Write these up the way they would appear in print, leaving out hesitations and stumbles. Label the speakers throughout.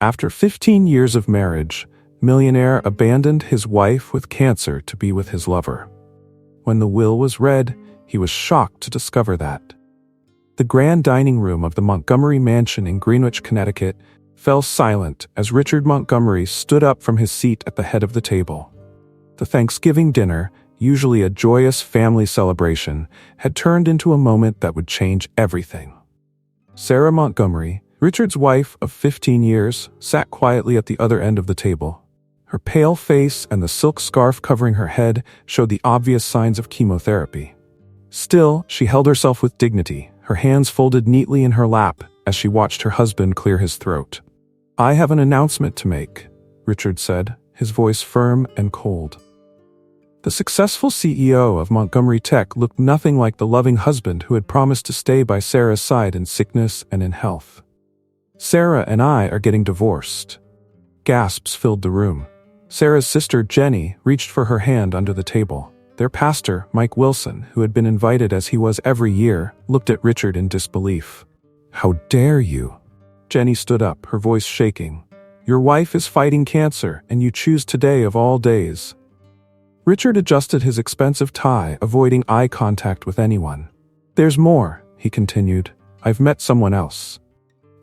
Speaker 1: After 15 years of marriage, Millionaire abandoned his wife with cancer to be with his lover. When the will was read, he was shocked to discover that the grand dining room of the Montgomery Mansion in Greenwich, Connecticut, fell silent as Richard Montgomery stood up from his seat at the head of the table. The Thanksgiving dinner, usually a joyous family celebration, had turned into a moment that would change everything. Sarah Montgomery, Richard's wife of 15 years, sat quietly at the other end of the table. Her pale face and the silk scarf covering her head showed the obvious signs of chemotherapy. Still, she held herself with dignity, her hands folded neatly in her lap as she watched her husband clear his throat. "I have an announcement to make," Richard said, his voice firm and cold. The successful CEO of Montgomery Tech looked nothing like the loving husband who had promised to stay by Sarah's side in sickness and in health. "Sarah and I are getting divorced." Gasps filled the room. Sarah's sister, Jenny, reached for her hand under the table. Their pastor, Mike Wilson, who had been invited as he was every year, looked at Richard in disbelief. "How dare you?" Jenny stood up, her voice shaking. "Your wife is fighting cancer, and you choose today of all days." Richard adjusted his expensive tie, avoiding eye contact with anyone. "There's more," he continued. "I've met someone else."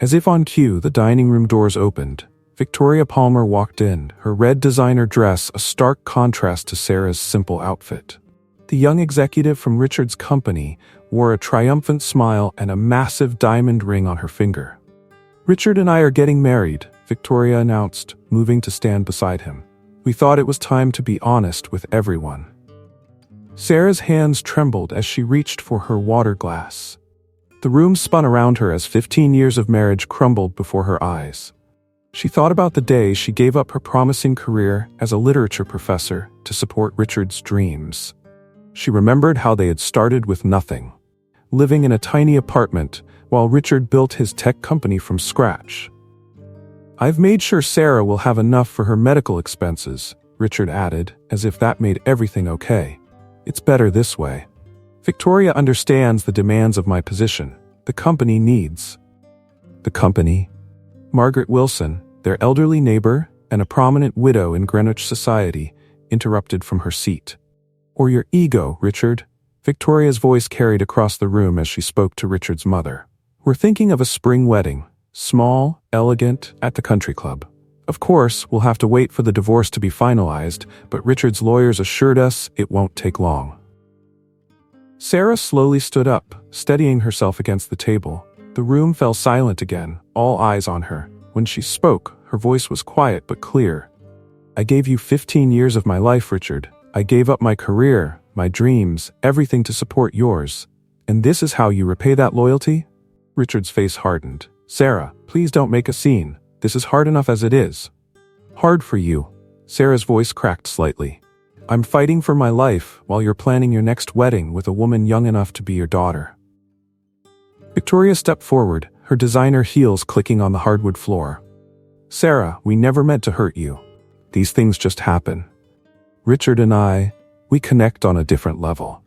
Speaker 1: As if on cue, the dining room doors opened. Victoria Palmer walked in, her red designer dress a stark contrast to Sarah's simple outfit. The young executive from Richard's company wore a triumphant smile and a massive diamond ring on her finger. "Richard and I are getting married," Victoria announced, moving to stand beside him. "We thought it was time to be honest with everyone." Sarah's hands trembled as she reached for her water glass. The room spun around her as 15 years of marriage crumbled before her eyes. She thought about the day she gave up her promising career as a literature professor to support Richard's dreams. She remembered how they had started with nothing, living in a tiny apartment while Richard built his tech company from scratch. "I've made sure Sarah will have enough for her medical expenses," Richard added, as if that made everything okay. "It's better this way. Victoria understands the demands of my position. The company needs." "The company?" Margaret Wilson, their elderly neighbor and a prominent widow in Greenwich society, interrupted from her seat. "Or your ego, Richard," Victoria's voice carried across the room as she spoke to Richard's mother. "We're thinking of a spring wedding, small, elegant, at the country club. Of course, we'll have to wait for the divorce to be finalized, but Richard's lawyers assured us it won't take long." Sarah slowly stood up, steadying herself against the table. The room fell silent again, all eyes on her. When she spoke, her voice was quiet but clear. "I gave you 15 years of my life, Richard. I gave up my career, my dreams, everything to support yours. And this is how you repay that loyalty?" Richard's face hardened. "Sarah, please don't make a scene. This is hard enough as it is." "Hard for you." Sarah's voice cracked slightly. "I'm fighting for my life while you're planning your next wedding with a woman young enough to be your daughter." Victoria stepped forward, her designer heels clicking on the hardwood floor. "Sarah, we never meant to hurt you. These things just happen. Richard and I, we connect on a different level.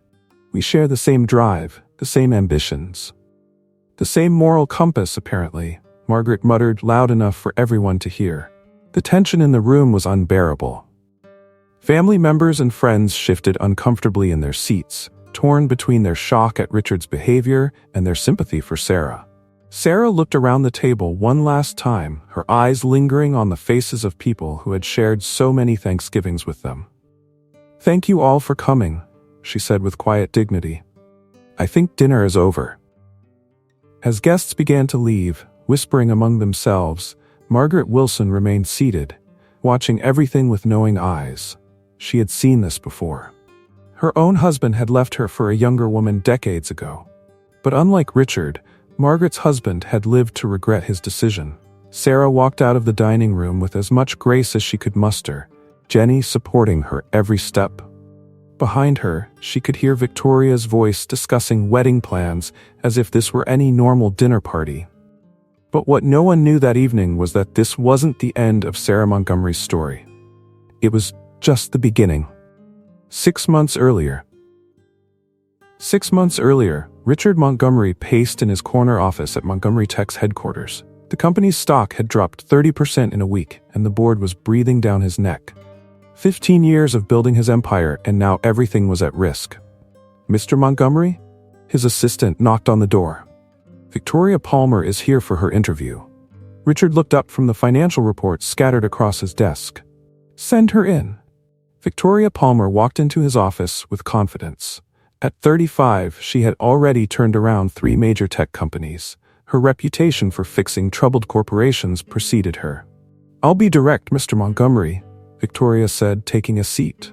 Speaker 1: We share the same drive, the same ambitions. The same moral compass, apparently," Margaret muttered loud enough for everyone to hear. The tension in the room was unbearable. Family members and friends shifted uncomfortably in their seats, torn between their shock at Richard's behavior and their sympathy for Sarah. Sarah looked around the table one last time, her eyes lingering on the faces of people who had shared so many Thanksgivings with them. "Thank you all for coming," she said with quiet dignity. "I think dinner is over." As guests began to leave, whispering among themselves, Margaret Wilson remained seated, watching everything with knowing eyes. She had seen this before. Her own husband had left her for a younger woman decades ago. But unlike Richard, Margaret's husband had lived to regret his decision. Sarah walked out of the dining room with as much grace as she could muster, Jenny supporting her every step. Behind her, she could hear Victoria's voice discussing wedding plans as if this were any normal dinner party. But what no one knew that evening was that this wasn't the end of Sarah Montgomery's story. It was just the beginning. 6 months earlier, Richard Montgomery paced in his corner office at Montgomery Tech's headquarters. The company's stock had dropped 30% in a week, and the board was breathing down his neck. 15 years of building his empire, and now everything was at risk. "Mr. Montgomery?" His assistant knocked on the door. "Victoria Palmer is here for her interview." Richard looked up from the financial reports scattered across his desk. "Send her in." Victoria Palmer walked into his office with confidence. At 35, she had already turned around 3 major tech companies. Her reputation for fixing troubled corporations preceded her. "I'll be direct, Mr. Montgomery," Victoria said, taking a seat.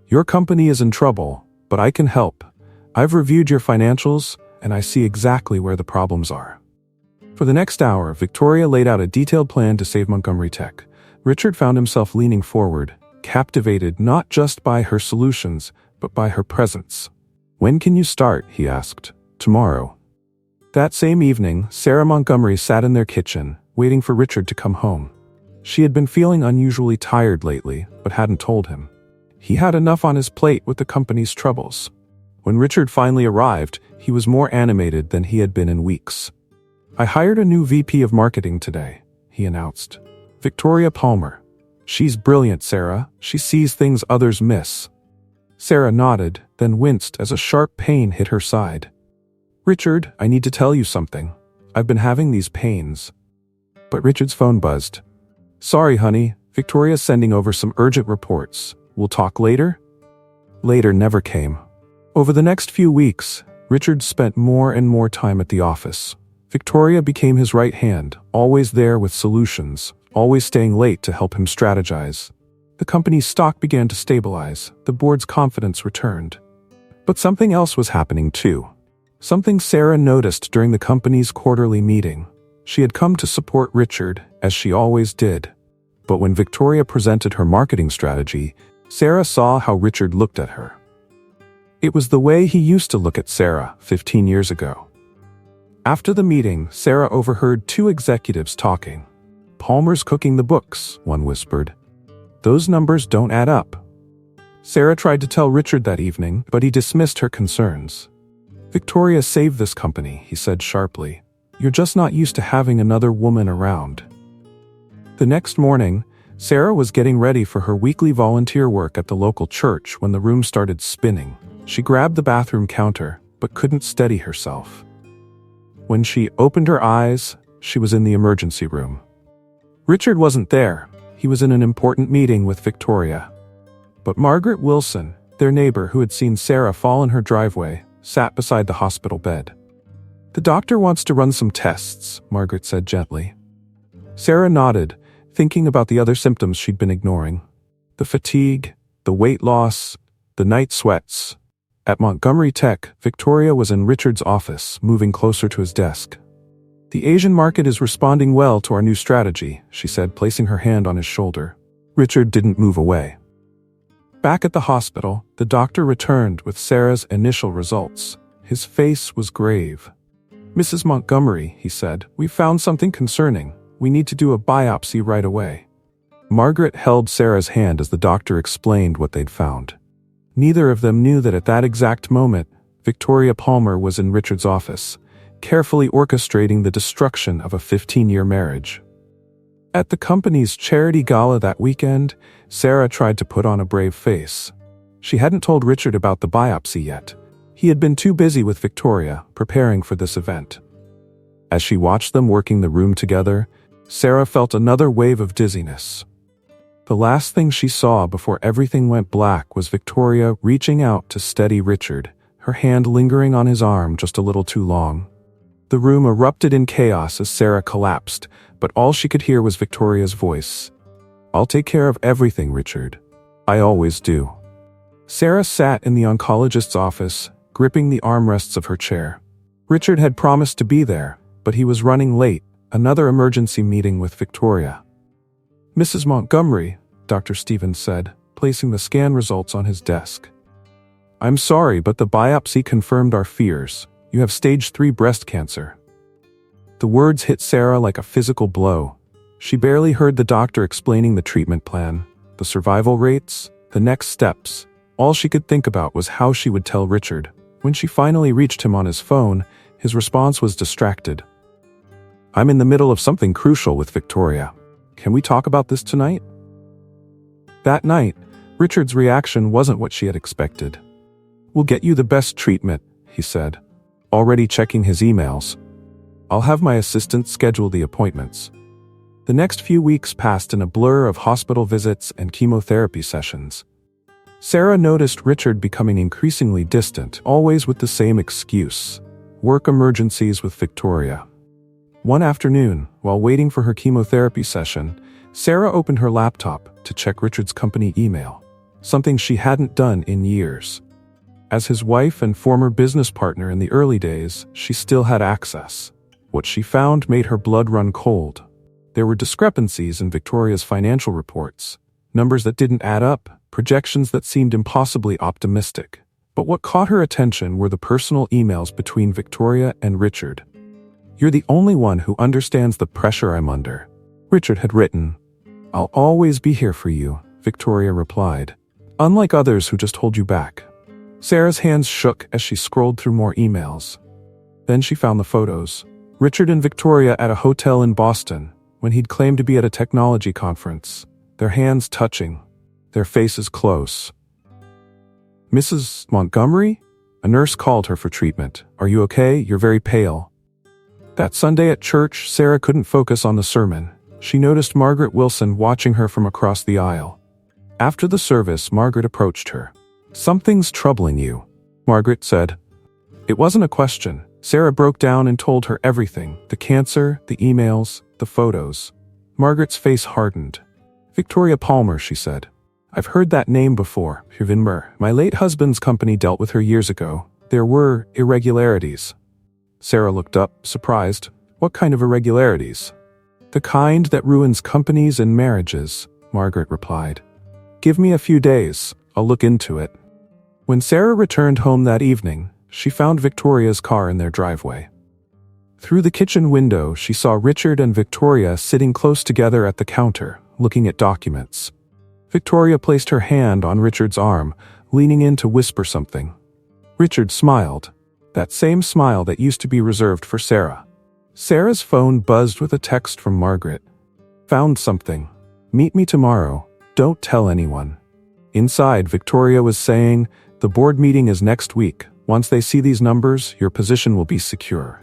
Speaker 1: "Your company is in trouble, but I can help. I've reviewed your financials, and I see exactly where the problems are." For the next hour, Victoria laid out a detailed plan to save Montgomery Tech. Richard found himself leaning forward, captivated not just by her solutions, but by her presence. "When can you start?" he asked. "Tomorrow." That same evening, Sarah Montgomery sat in their kitchen, waiting for Richard to come home. She had been feeling unusually tired lately, but hadn't told him. He had enough on his plate with the company's troubles. When Richard finally arrived, he was more animated than he had been in weeks. "I hired a new VP of marketing today," he announced. "Victoria Palmer. She's brilliant, Sarah. She sees things others miss." Sarah nodded, then winced as a sharp pain hit her side. "Richard, I need to tell you something. I've been having these pains." But Richard's phone buzzed. "Sorry, honey. Victoria's sending over some urgent reports. We'll talk later?" Later never came. Over the next few weeks, Richard spent more and more time at the office. Victoria became his right hand, always there with solutions, always staying late to help him strategize. The company's stock began to stabilize, the board's confidence returned. But something else was happening too. Something Sarah noticed during the company's quarterly meeting. She had come to support Richard, as she always did. But when Victoria presented her marketing strategy, Sarah saw how Richard looked at her. It was the way he used to look at Sarah 15 years ago. After the meeting, Sarah overheard 2 executives talking. "Palmer's cooking the books," one whispered. "Those numbers don't add up." Sarah tried to tell Richard that evening, but he dismissed her concerns. "Victoria saved this company," he said sharply. "You're just not used to having another woman around." The next morning, Sarah was getting ready for her weekly volunteer work at the local church when the room started spinning. She grabbed the bathroom counter, but couldn't steady herself. When she opened her eyes, she was in the emergency room. Richard wasn't there. He was in an important meeting with Victoria. But Margaret Wilson, their neighbor who had seen Sarah fall in her driveway, sat beside the hospital bed. "The doctor wants to run some tests," Margaret said gently. Sarah nodded, thinking about the other symptoms she'd been ignoring. The fatigue, the weight loss, the night sweats. At Montgomery Tech, Victoria was in Richard's office, moving closer to his desk. "The Asian market is responding well to our new strategy," she said, placing her hand on his shoulder. Richard didn't move away. Back at the hospital, the doctor returned with Sarah's initial results. His face was grave. "Mrs. Montgomery," he said, "we found something concerning. We need to do a biopsy right away." Margaret held Sarah's hand as the doctor explained what they'd found. Neither of them knew that at that exact moment, Victoria Palmer was in Richard's office, carefully orchestrating the destruction of a 15-year marriage. At the company's charity gala that weekend, Sarah tried to put on a brave face. She hadn't told Richard about the biopsy yet. He had been too busy with Victoria, preparing for this event. As she watched them working the room together, Sarah felt another wave of dizziness. The last thing she saw before everything went black was Victoria reaching out to steady Richard, her hand lingering on his arm just a little too long. The room erupted in chaos as Sarah collapsed, but all she could hear was Victoria's voice. "I'll take care of everything, Richard. I always do." Sarah sat in the oncologist's office, gripping the armrests of her chair. Richard had promised to be there, but he was running late, another emergency meeting with Victoria. "Mrs. Montgomery," Dr. Stevens said, placing the scan results on his desk. "I'm sorry, but the biopsy confirmed our fears. You have stage 3 breast cancer." The words hit Sarah like a physical blow. She barely heard the doctor explaining the treatment plan, the survival rates, the next steps. All she could think about was how she would tell Richard. When she finally reached him on his phone, his response was distracted. I'm in the middle of something crucial with Victoria. Can we talk about this tonight? That night, Richard's reaction wasn't what she had expected. We'll get you the best treatment, he said, already checking his emails. I'll have my assistant schedule the appointments. The next few weeks passed in a blur of hospital visits and chemotherapy sessions. Sarah noticed Richard becoming increasingly distant, always with the same excuse: work emergencies with Victoria. One afternoon, while waiting for her chemotherapy session, Sarah opened her laptop to check Richard's company email, something she hadn't done in years. As his wife and former business partner in the early days, she still had access. What she found made her blood run cold. There were discrepancies in Victoria's financial reports, numbers that didn't add up, projections that seemed impossibly optimistic. But what caught her attention were the personal emails between Victoria and Richard. "You're the only one who understands the pressure I'm under," Richard had written. "I'll always be here for you," Victoria replied. "Unlike others who just hold you back." Sarah's hands shook as she scrolled through more emails. Then she found the photos. Richard and Victoria at a hotel in Boston, when he'd claimed to be at a technology conference, their hands touching, their faces close. "Mrs. Montgomery?" A nurse called her for treatment. "Are you okay? You're very pale." That Sunday at church, Sarah couldn't focus on the sermon. She noticed Margaret Wilson watching her from across the aisle. After the service, Margaret approached her. "Something's troubling you," Margaret said. It wasn't a question. Sarah broke down and told her everything: the cancer, the emails, the photos. Margaret's face hardened. "Victoria Palmer," she said. "I've heard that name before. My late husband's company dealt with her years ago. There were irregularities." Sarah looked up, surprised. "What kind of irregularities?" "The kind that ruins companies and marriages," Margaret replied. "Give me a few days. I'll look into it." When Sarah returned home that evening, she found Victoria's car in their driveway. Through the kitchen window, she saw Richard and Victoria sitting close together at the counter, looking at documents. Victoria placed her hand on Richard's arm, leaning in to whisper something. Richard smiled, that same smile that used to be reserved for Sarah. Sarah's phone buzzed with a text from Margaret. "Found something. Meet me tomorrow. Don't tell anyone." Inside, Victoria was saying, "The board meeting is next week. Once they see these numbers, your position will be secure."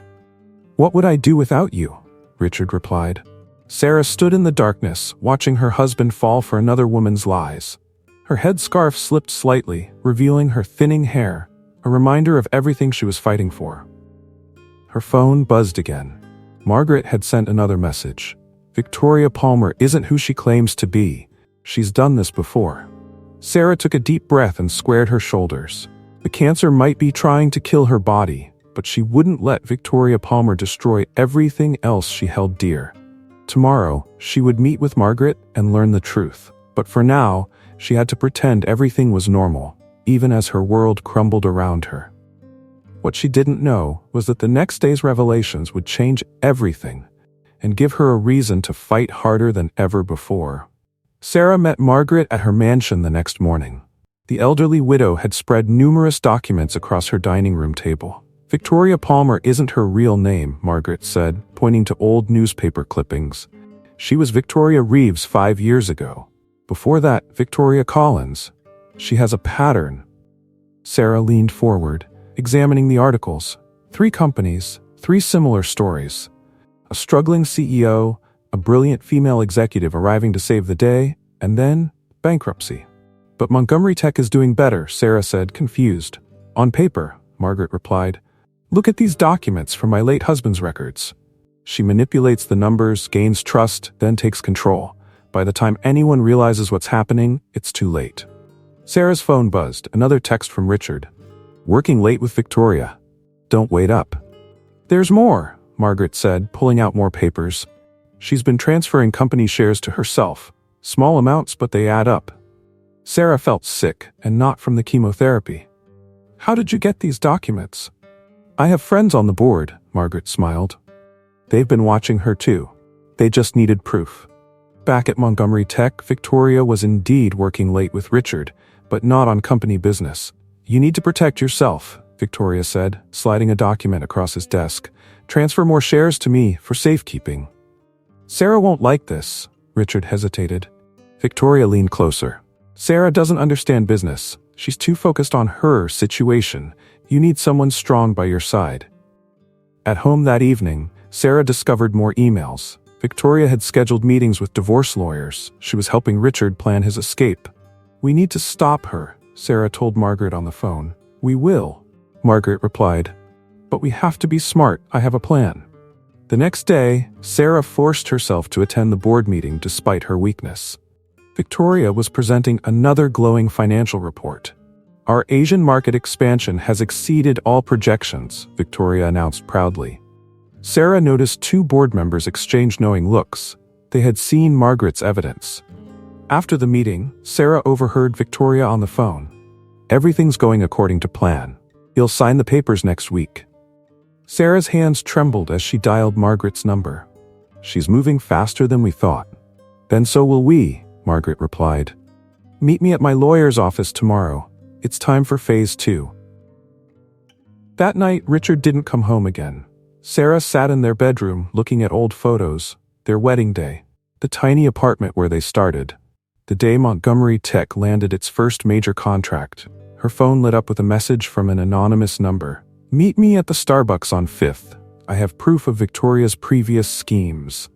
Speaker 1: "What would I do without you?" Richard replied. Sarah stood in the darkness, watching her husband fall for another woman's lies. Her headscarf slipped slightly, revealing her thinning hair, a reminder of everything she was fighting for. Her phone buzzed again. Margaret had sent another message. "Victoria Palmer isn't who she claims to be. She's done this before." Sarah took a deep breath and squared her shoulders. The cancer might be trying to kill her body, but she wouldn't let Victoria Palmer destroy everything else she held dear. Tomorrow, she would meet with Margaret and learn the truth. But for now, she had to pretend everything was normal, even as her world crumbled around her. What she didn't know was that the next day's revelations would change everything and give her a reason to fight harder than ever before. Sarah met Margaret at her mansion the next morning. The elderly widow had spread numerous documents across her dining room table. "Victoria Palmer isn't her real name," Margaret said, pointing to old newspaper clippings. "She was Victoria Reeves 5 years ago. Before that, Victoria Collins. She has a pattern." Sarah leaned forward, examining the articles. 3 companies, 3 similar stories. A struggling CEO, a brilliant female executive arriving to save the day, and then bankruptcy. "But Montgomery Tech is doing better," Sarah said, confused. "On paper," Margaret replied. "Look at these documents from my late husband's records." She manipulates the numbers, gains trust, then takes control. By the time anyone realizes what's happening, it's too late. Sarah's phone buzzed, another text from Richard. "Working late with Victoria. Don't wait up." "There's more," Margaret said, pulling out more papers. "She's been transferring company shares to herself. Small amounts, but they add up." Sarah felt sick, and not from the chemotherapy. "How did you get these documents?" "I have friends on the board," Margaret smiled. "They've been watching her too. They just needed proof." Back at Montgomery Tech, Victoria was indeed working late with Richard, but not on company business. "You need to protect yourself," Victoria said, sliding a document across his desk. Transfer more shares to me for safekeeping. Sarah won't like this, Richard hesitated. Victoria leaned closer. Sarah doesn't understand business. She's too focused on her situation. You need someone strong by your side. At home that evening, Sarah discovered more emails. Victoria had scheduled meetings with divorce lawyers. She was helping Richard plan his escape. We need to stop her, Sarah told Margaret on the phone. We will, Margaret replied. But we have to be smart. I have a plan. The next day, Sarah forced herself to attend the board meeting despite her weakness. Victoria was presenting another glowing financial report. Our Asian market expansion has exceeded all projections, Victoria announced proudly. Sarah noticed two board members exchange knowing looks. They had seen Margaret's evidence. After the meeting, Sarah overheard Victoria on the phone. Everything's going according to plan. You'll sign the papers next week. Sarah's hands trembled as she dialed Margaret's number. She's moving faster than we thought. Then so will we, Margaret replied. Meet me at my lawyer's office tomorrow. It's time for phase 2. That night, Richard didn't come home again. Sarah sat in their bedroom looking at old photos, their wedding day, the tiny apartment where they started, the day Montgomery Tech landed its first major contract. Her phone lit up with a message from an anonymous number. Meet me at the Starbucks on 5th. I have proof of Victoria's previous schemes.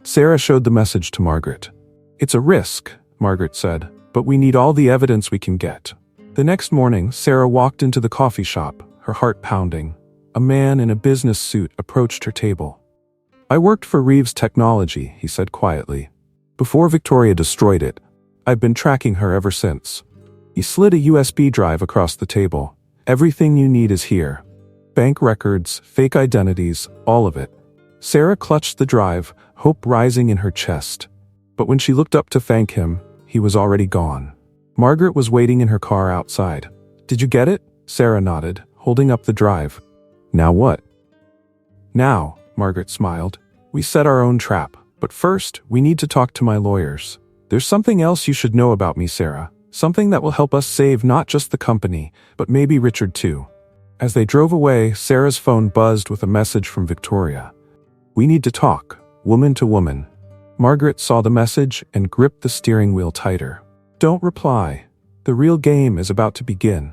Speaker 1: Sarah showed the message to Margaret. It's a risk, Margaret said, but we need all the evidence we can get. The next morning, Sarah walked into the coffee shop, her heart pounding. A man in a business suit approached her table. I worked for Reeves Technology, he said quietly. Before Victoria destroyed it, I've been tracking her ever since. He slid a USB drive across the table. Everything you need is here. Bank records, fake identities, all of it. Sarah clutched the drive, hope rising in her chest. But when she looked up to thank him, he was already gone. Margaret was waiting in her car outside. Did you get it? Sarah nodded, holding up the drive. Now what? Now, Margaret smiled. We set our own trap, but first, we need to talk to my lawyers. There's something else you should know about me, Sarah. Something that will help us save not just the company, but maybe Richard too. As they drove away, Sarah's phone buzzed with a message from Victoria. We need to talk, woman to woman. Margaret saw the message and gripped the steering wheel tighter. Don't reply. The real game is about to begin.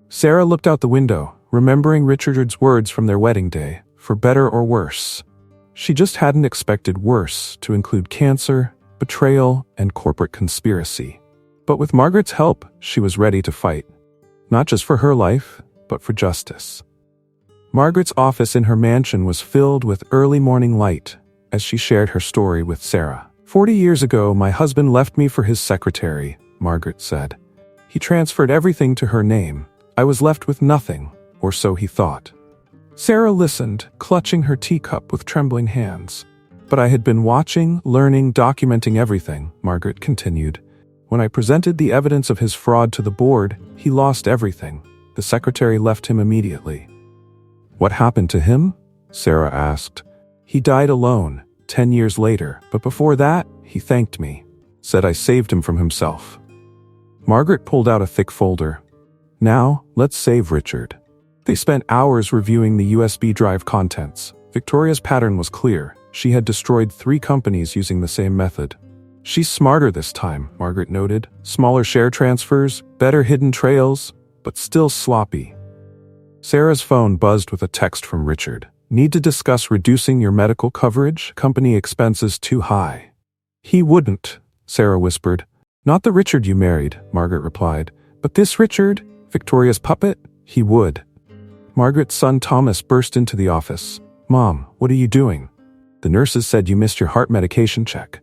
Speaker 1: Sarah looked out the window, remembering Richard's words from their wedding day, for better or worse. She just hadn't expected worse to include cancer, betrayal, and corporate conspiracy. But with Margaret's help, she was ready to fight. Not just for her life, but for justice. Margaret's office in her mansion was filled with early morning light as she shared her story with Sarah. 40 years ago, my husband left me for his secretary, Margaret said. He transferred everything to her name. I was left with nothing, or so he thought. Sarah listened, clutching her teacup with trembling hands. But I had been watching, learning, documenting everything, Margaret continued. When I presented the evidence of his fraud to the board, he lost everything. The secretary left him immediately. What happened to him? Sarah asked. He died alone, 10 years later, but before that, he thanked me, said I saved him from himself. Margaret pulled out a thick folder. Now, let's save Richard. They spent hours reviewing the USB drive contents. Victoria's pattern was clear. She had destroyed 3 companies using the same method. She's smarter this time, Margaret noted. Smaller share transfers, better hidden trails, but still sloppy. Sarah's phone buzzed with a text from Richard. Need to discuss reducing your medical coverage? Company expenses too high. He wouldn't, Sarah whispered. Not the Richard you married, Margaret replied. But this Richard, Victoria's puppet, he would. Margaret's son Thomas burst into the office. Mom, what are you doing? The nurses said you missed your heart medication check.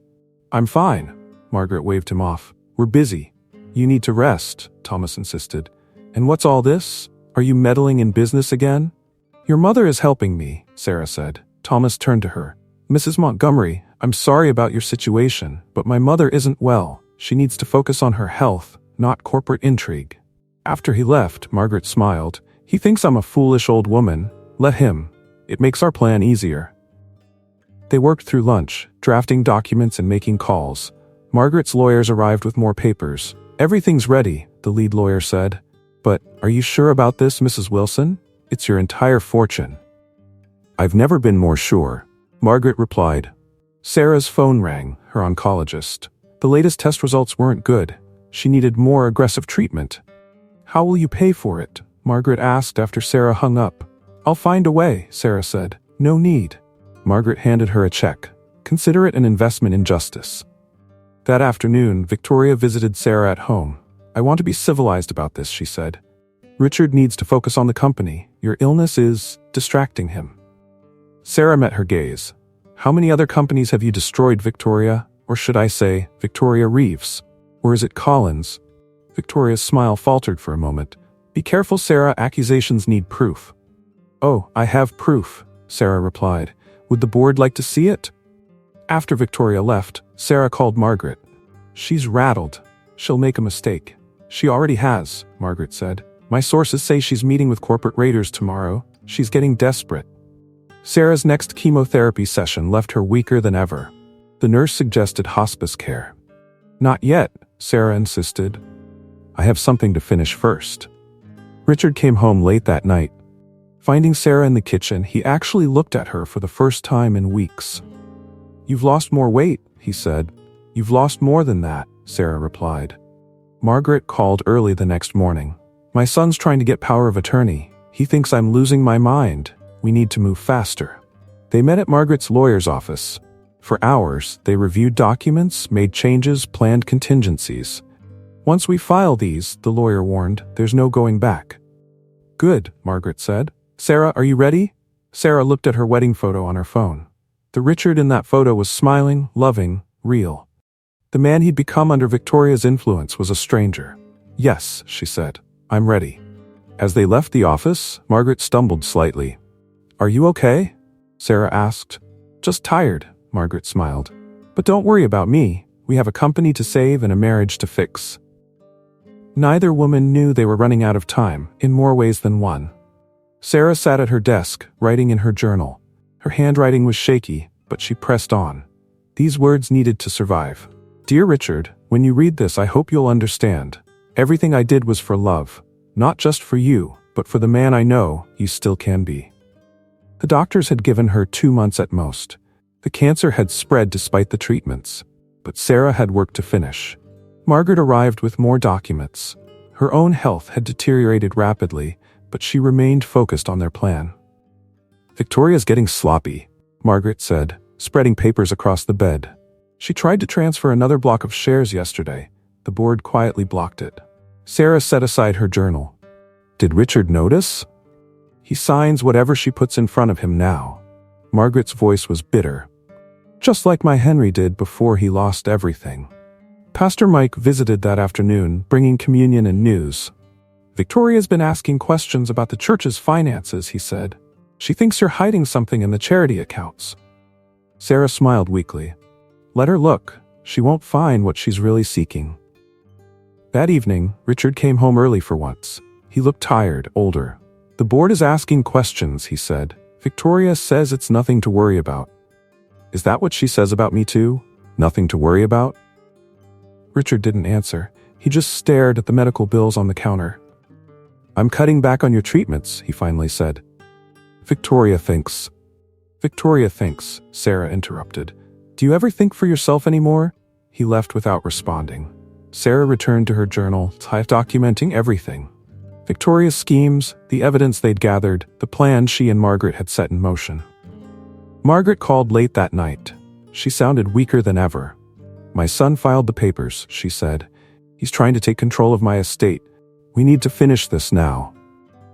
Speaker 1: I'm fine, Margaret waved him off. We're busy. You need to rest, Thomas insisted. And what's all this? Are you meddling in business again? Your mother is helping me, Sarah said. Thomas turned to her. Mrs. Montgomery, I'm sorry about your situation, but my mother isn't well. She needs to focus on her health, not corporate intrigue. After he left, Margaret smiled. He thinks I'm a foolish old woman. Let him. It makes our plan easier. They worked through lunch, drafting documents and making calls. Margaret's lawyers arrived with more papers. Everything's ready, the lead lawyer said. But, are you sure about this, Mrs. Wilson? It's your entire fortune. I've never been more sure, Margaret replied. Sarah's phone rang, her oncologist. The latest test results weren't good. She needed more aggressive treatment. How will you pay for it? Margaret asked after Sarah hung up. I'll find a way, Sarah said. No need. Margaret handed her a check. Consider it an investment in justice. That afternoon, Victoria visited Sarah at home. I want to be civilized about this, she said. Richard needs to focus on the company. Your illness is distracting him. Sarah met her gaze. How many other companies have you destroyed, Victoria? Or should I say, Victoria Reeves? Or is it Collins? Victoria's smile faltered for a moment. Be careful, Sarah. Accusations need proof. Oh, I have proof, Sarah replied. Would the board like to see it? After Victoria left, Sarah called Margaret. She's rattled. She'll make a mistake. She already has, Margaret said. My sources say she's meeting with corporate raiders tomorrow. She's getting desperate. Sarah's next chemotherapy session left her weaker than ever. The nurse suggested hospice care. Not yet, Sarah insisted. I have something to finish first. Richard came home late that night. Finding Sarah in the kitchen, he actually looked at her for the first time in weeks. You've lost more weight, he said. You've lost more than that, Sarah replied. Margaret called early the next morning. My son's trying to get power of attorney. He thinks I'm losing my mind. We need to move faster. They met at Margaret's lawyer's office. For hours, they reviewed documents, made changes, planned contingencies. Once we file these, the lawyer warned, there's no going back. Good, Margaret said. Sarah, are you ready? Sarah looked at her wedding photo on her phone. The Richard in that photo was smiling, loving, real. The man he'd become under Victoria's influence was a stranger. Yes, she said. I'm ready. As they left the office, Margaret stumbled slightly. Are you okay? Sarah asked. Just tired, Margaret smiled. But don't worry about me. We have a company to save and a marriage to fix. Neither woman knew they were running out of time, in more ways than one. Sarah sat at her desk, writing in her journal. Her handwriting was shaky, but she pressed on. These words needed to survive. Dear Richard, when you read this, I hope you'll understand. Everything I did was for love. Not just for you, but for the man I know you still can be. The doctors had given her 2 months at most. The cancer had spread despite the treatments. But Sarah had work to finish. Margaret arrived with more documents. Her own health had deteriorated rapidly, but she remained focused on their plan. Victoria's getting sloppy, Margaret said, spreading papers across the bed. She tried to transfer another block of shares yesterday. The board quietly blocked it. Sarah set aside her journal. Did Richard notice? He signs whatever she puts in front of him now. Margaret's voice was bitter. Just like my Henry did before he lost everything. Pastor Mike visited that afternoon, bringing communion and news. Victoria's been asking questions about the church's finances, he said. She thinks you're hiding something in the charity accounts. Sarah smiled weakly. Let her look. She won't find what she's really seeking. That evening, Richard came home early for once. He looked tired, older. The board is asking questions, he said. Victoria says it's nothing to worry about. Is that what she says about me too? Nothing to worry about? Richard didn't answer. He just stared at the medical bills on the counter. I'm cutting back on your treatments, he finally said. Victoria thinks, Sarah interrupted. Do you ever think for yourself anymore? He left without responding. Sarah returned to her journal, documenting everything. Victoria's schemes, the evidence they'd gathered, the plan she and Margaret had set in motion. Margaret called late that night. She sounded weaker than ever. My son filed the papers, she said. He's trying to take control of my estate. We need to finish this now.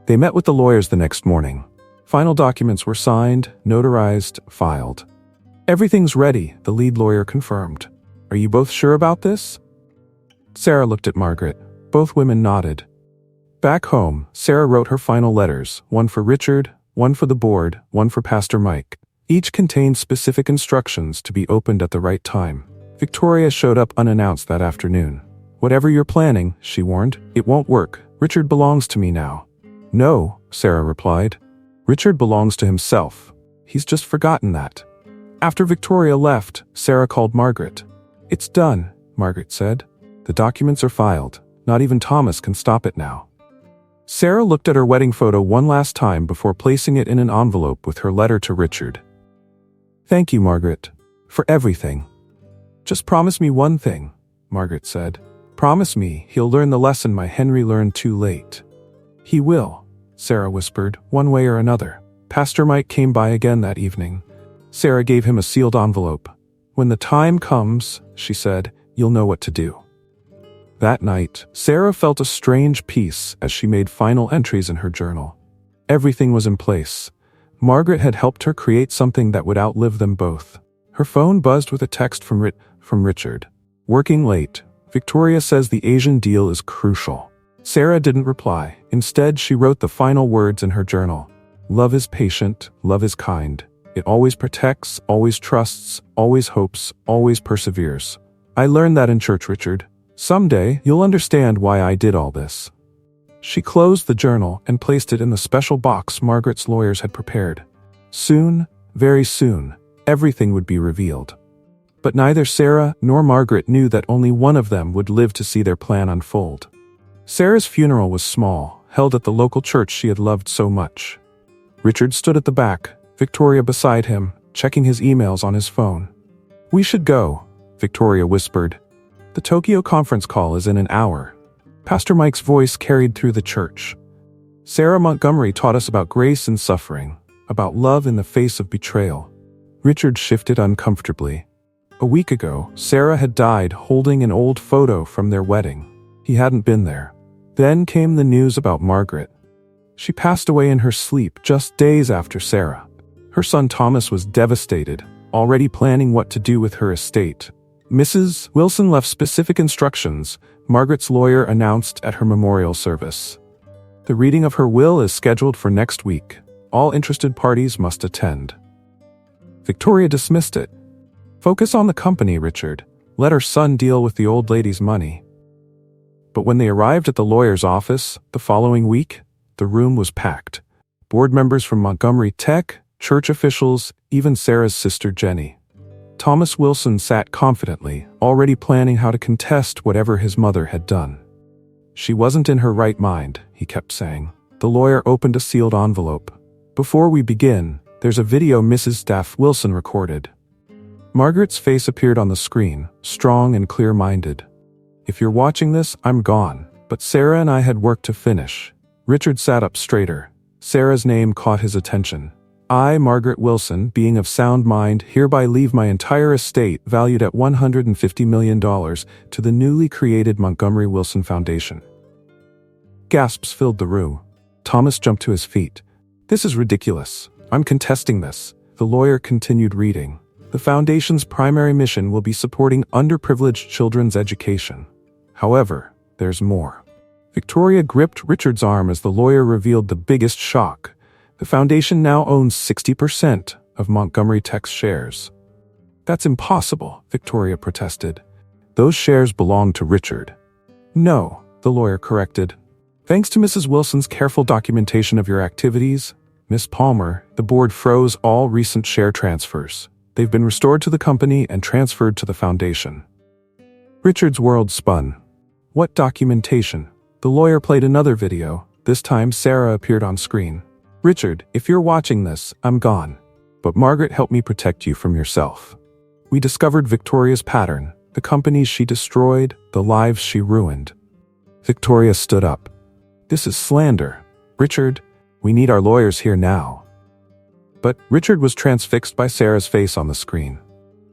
Speaker 1: They met with the lawyers the next morning. Final documents were signed, notarized, filed. Everything's ready, the lead lawyer confirmed. Are you both sure about this? Sarah looked at Margaret. Both women nodded. Back home, Sarah wrote her final letters, one for Richard, one for the board, one for Pastor Mike. Each contained specific instructions to be opened at the right time. Victoria showed up unannounced that afternoon. Whatever you're planning, she warned, it won't work. Richard belongs to me now. No, Sarah replied. Richard belongs to himself. He's just forgotten that. After Victoria left, Sarah called Margaret. It's done, Margaret said. The documents are filed. Not even Thomas can stop it now. Sarah looked at her wedding photo one last time before placing it in an envelope with her letter to Richard. "Thank you, Margaret, for everything. Just promise me one thing," Margaret said. "Promise me he'll learn the lesson my Henry learned too late." "He will," Sarah whispered, "one way or another." Pastor Mike came by again that evening. Sarah gave him a sealed envelope. "When the time comes," she said, "you'll know what to do." That night, Sarah felt a strange peace as she made final entries in her journal. Everything was in place. Margaret had helped her create something that would outlive them both. Her phone buzzed with a text from Richard. "Working late. Victoria says the Asian deal is crucial." Sarah didn't reply. Instead, she wrote the final words in her journal. "Love is patient, love is kind. It always protects, always trusts, always hopes, always perseveres. I learned that in church, Richard. Someday, you'll understand why I did all this." She closed the journal and placed it in the special box Margaret's lawyers had prepared. Soon, very soon, everything would be revealed. But neither Sarah nor Margaret knew that only one of them would live to see their plan unfold. Sarah's funeral was small, held at the local church she had loved so much. Richard stood at the back, Victoria beside him, checking his emails on his phone. "We should go," Victoria whispered. "The Tokyo conference call is in an hour." Pastor Mike's voice carried through the church. "Sarah Montgomery taught us about grace and suffering, about love in the face of betrayal." Richard shifted uncomfortably. A week ago, Sarah had died holding an old photo from their wedding. He hadn't been there. Then came the news about Margaret. She passed away in her sleep just days after Sarah. Her son Thomas was devastated, already planning what to do with her estate. Mrs. Wilson left specific instructions, Margaret's lawyer announced at her memorial service. "The reading of her will is scheduled for next week. All interested parties must attend." Victoria dismissed it. "Focus on the company, Richard. Let her son deal with the old lady's money." But when they arrived at the lawyer's office, the following week, the room was packed. Board members from Montgomery Tech, church officials, even Sarah's sister Jenny. Thomas Wilson sat confidently, already planning how to contest whatever his mother had done. "She wasn't in her right mind," he kept saying. The lawyer opened a sealed envelope. "Before we begin, there's a video Mrs. Staff Wilson recorded." Margaret's face appeared on the screen, strong and clear-minded. "If you're watching this, I'm gone, but Sarah and I had work to finish." Richard sat up straighter. Sarah's name caught his attention. "I, Margaret Wilson, being of sound mind, hereby leave my entire estate, valued at $150 million, to the newly created Montgomery Wilson Foundation." Gasps filled the room. Thomas jumped to his feet. "This is ridiculous. I'm contesting this." The lawyer continued reading. "The foundation's primary mission will be supporting underprivileged children's education. However, there's more." Victoria gripped Richard's arm as the lawyer revealed the biggest shock. The foundation now owns 60% of Montgomery Tech's shares. "That's impossible," Victoria protested. "Those shares belong to Richard." "No," the lawyer corrected. "Thanks to Mrs. Wilson's careful documentation of your activities, Miss Palmer, the board froze all recent share transfers. They've been restored to the company and transferred to the foundation." Richard's world spun. "What documentation?" The lawyer played another video. This time Sarah appeared on screen. "Richard, if you're watching this, I'm gone. But Margaret helped me protect you from yourself. We discovered Victoria's pattern, the companies she destroyed, the lives she ruined." Victoria stood up. "This is slander. Richard, we need our lawyers here now." But Richard was transfixed by Sarah's face on the screen.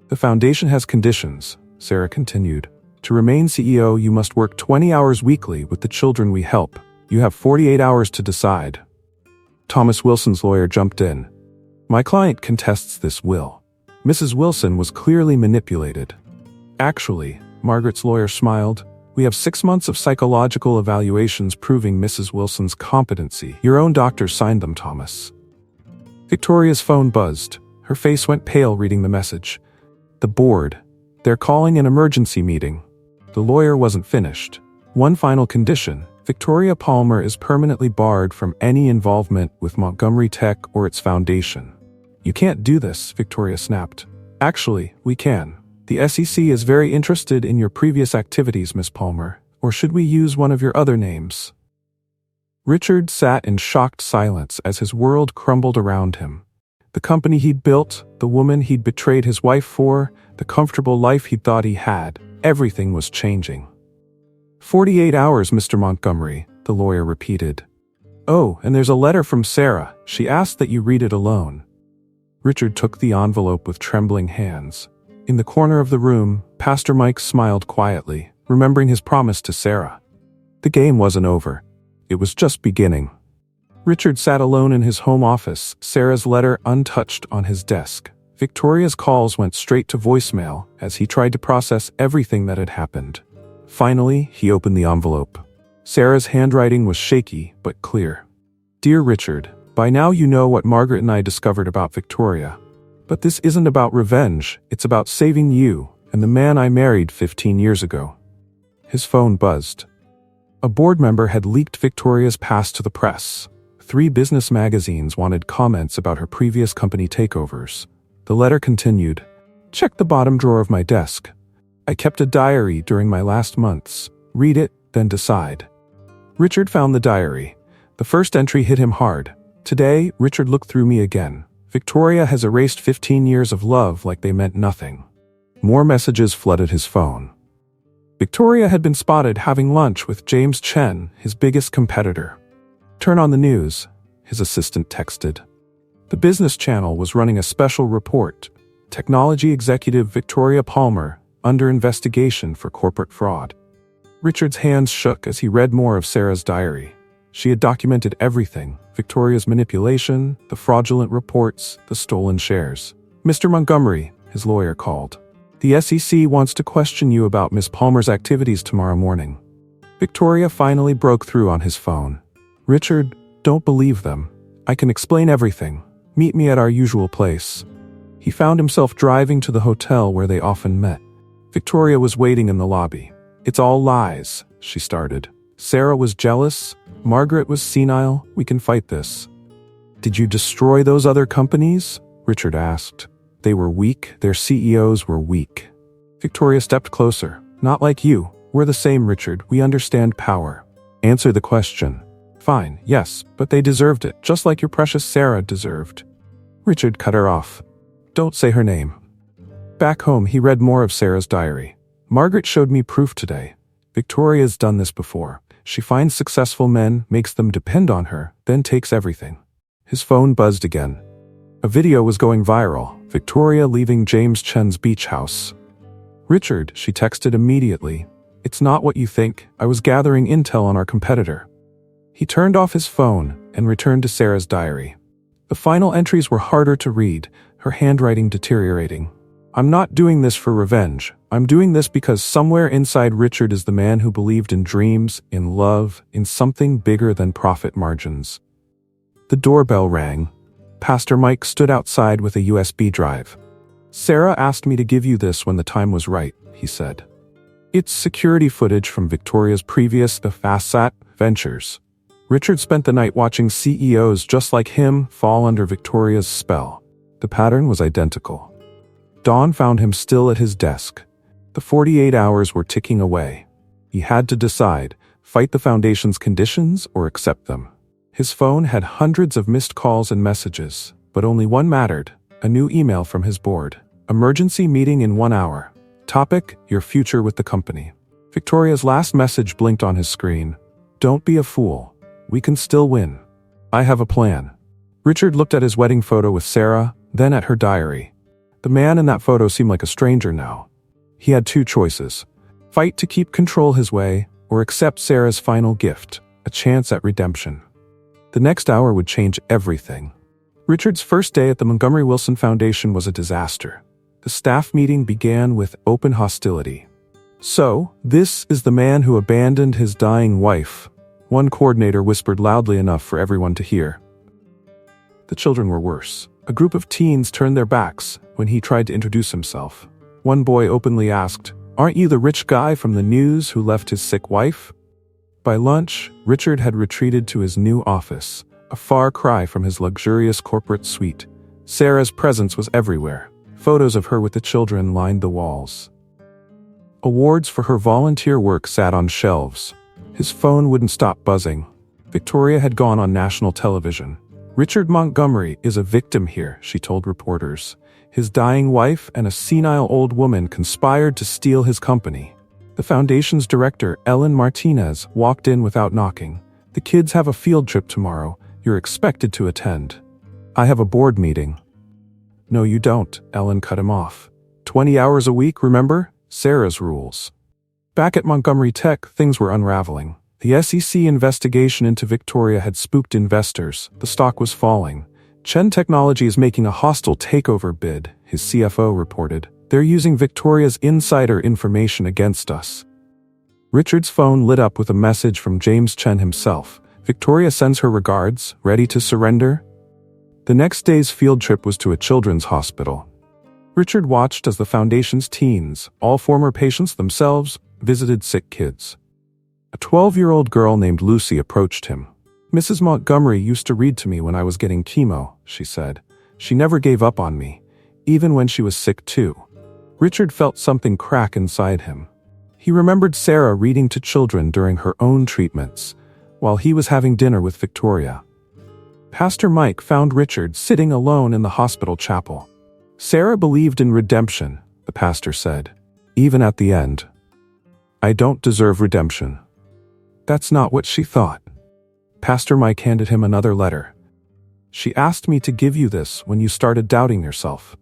Speaker 1: "The foundation has conditions," Sarah continued. "To remain CEO, you must work 20 hours weekly with the children we help. You have 48 hours to decide." Thomas Wilson's lawyer jumped in. "My client contests this will. Mrs. Wilson was clearly manipulated." "Actually," Margaret's lawyer smiled, "we have 6 months of psychological evaluations proving Mrs. Wilson's competency. Your own doctors signed them, Thomas." Victoria's phone buzzed. Her face went pale reading the message. "The board. They're calling an emergency meeting." The lawyer wasn't finished. "One final condition. Victoria Palmer is permanently barred from any involvement with Montgomery Tech or its foundation." "You can't do this," Victoria snapped. "Actually, we can. The SEC is very interested in your previous activities, Miss Palmer. Or should we use one of your other names?" Richard sat in shocked silence as his world crumbled around him. The company he'd built, the woman he'd betrayed his wife for, the comfortable life he thought he had, everything was changing. 48 hours, Mr. Montgomery, the lawyer repeated. Oh, and there's a letter from Sarah. She asked that you read it alone. Richard took the envelope with trembling hands. In the corner of the room, Pastor Mike smiled quietly, remembering his promise to Sarah. The game wasn't over. It was just beginning. Richard sat alone in his home office, Sarah's letter untouched on his desk. Victoria's calls went straight to voicemail as he tried to process everything that had happened. Finally, he opened the envelope. Sarah's handwriting was shaky but clear. Dear Richard, by now you know what Margaret and I discovered about Victoria. But this isn't about revenge, it's about saving you and the man I married 15 years ago. His phone buzzed. A board member had leaked Victoria's past to the press. 3 business magazines wanted comments about her previous company takeovers. The letter continued, Check the bottom drawer of my desk. I kept a diary during my last months. Read it, then decide. Richard found the diary. The first entry hit him hard. Today, Richard looked through me again. Victoria has erased 15 years of love like they meant nothing. More messages flooded his phone. Victoria had been spotted having lunch with James Chen, his biggest competitor. Turn on the news, his assistant texted. The business channel was running a special report. Technology executive Victoria Palmer under investigation for corporate fraud. Richard's hands shook as he read more of Sarah's diary. She had documented everything: Victoria's manipulation, the fraudulent reports, the stolen shares. Mr. Montgomery, his lawyer called. The SEC wants to question you about Miss Palmer's activities tomorrow morning. Victoria finally broke through on his phone. Richard, don't believe them. I can explain everything. Meet me at our usual place. He found himself driving to the hotel where they often met. Victoria was waiting in the lobby. It's all lies, she started. Sarah was jealous. Margaret was senile. We can fight this. Did you destroy those other companies? Richard asked. They were weak. Their CEOs were weak. Victoria stepped closer. Not like you. We're the same, Richard. We understand power. Answer the question. Fine, yes, but they deserved it, just like your precious Sarah deserved. Richard cut her off. Don't say her name. Back home, he read more of Sarah's diary. Margaret showed me proof today. Victoria's done this before. She finds successful men, makes them depend on her, then takes everything. His phone buzzed again. A video was going viral. Victoria leaving James Chen's beach house. Richard, she texted immediately. It's not what you think. I was gathering intel on our competitor. He turned off his phone and returned to Sarah's diary. The final entries were harder to read, her handwriting deteriorating. I'm not doing this for revenge. I'm doing this because somewhere inside Richard is the man who believed in dreams, in love, in something bigger than profit margins. The doorbell rang. Pastor Mike stood outside with a USB drive. Sarah asked me to give you this when the time was right, he said. It's security footage from Victoria's previous The FastSat ventures. Richard spent the night watching CEOs just like him fall under Victoria's spell. The pattern was identical. Dawn found him still at his desk. The 48 hours were ticking away. He had to decide, fight the Foundation's conditions or accept them. His phone had hundreds of missed calls and messages, but only one mattered, a new email from his board. Emergency meeting in 1 hour. Topic, your future with the company. Victoria's last message blinked on his screen. Don't be a fool. We can still win. I have a plan. Richard looked at his wedding photo with Sarah, then at her diary. The man in that photo seemed like a stranger now. He had 2 choices. Fight to keep control his way, or accept Sarah's final gift, a chance at redemption. The next hour would change everything. Richard's first day at the Montgomery Wilson Foundation was a disaster. The staff meeting began with open hostility. So, this is the man who abandoned his dying wife, one coordinator whispered loudly enough for everyone to hear. The children were worse. A group of teens turned their backs when he tried to introduce himself. One boy openly asked, "Aren't you the rich guy from the news who left his sick wife?" By lunch, Richard had retreated to his new office, a far cry from his luxurious corporate suite. Sarah's presence was everywhere. Photos of her with the children lined the walls. Awards for her volunteer work sat on shelves. His phone wouldn't stop buzzing. Victoria had gone on national television. "Richard Montgomery is a victim here," she told reporters. "His dying wife and a senile old woman conspired to steal his company." The foundation's director, Ellen Martinez, walked in without knocking. "The kids have a field trip tomorrow. You're expected to attend." "I have a board meeting." "No, you don't," Ellen cut him off. 20 hours a week, remember? Sarah's rules. Back at Montgomery Tech, things were unraveling. The SEC investigation into Victoria had spooked investors. The stock was falling. Chen Technology is making a hostile takeover bid, his CFO reported. "They're using Victoria's insider information against us." Richard's phone lit up with a message from James Chen himself. "Victoria sends her regards, ready to surrender?" The next day's field trip was to a children's hospital. Richard watched as the foundation's teens, all former patients themselves, visited sick kids. A 12-year-old girl named Lucy approached him. "Mrs. Montgomery used to read to me when I was getting chemo," she said. "She never gave up on me, even when she was sick too." Richard felt something crack inside him. He remembered Sarah reading to children during her own treatments, while he was having dinner with Victoria. Pastor Mike found Richard sitting alone in the hospital chapel. "Sarah believed in redemption," the pastor said, "even at the end." "I don't deserve redemption." That's not what she thought. Pastor Mike handed him another letter. "She asked me to give you this when you started doubting yourself."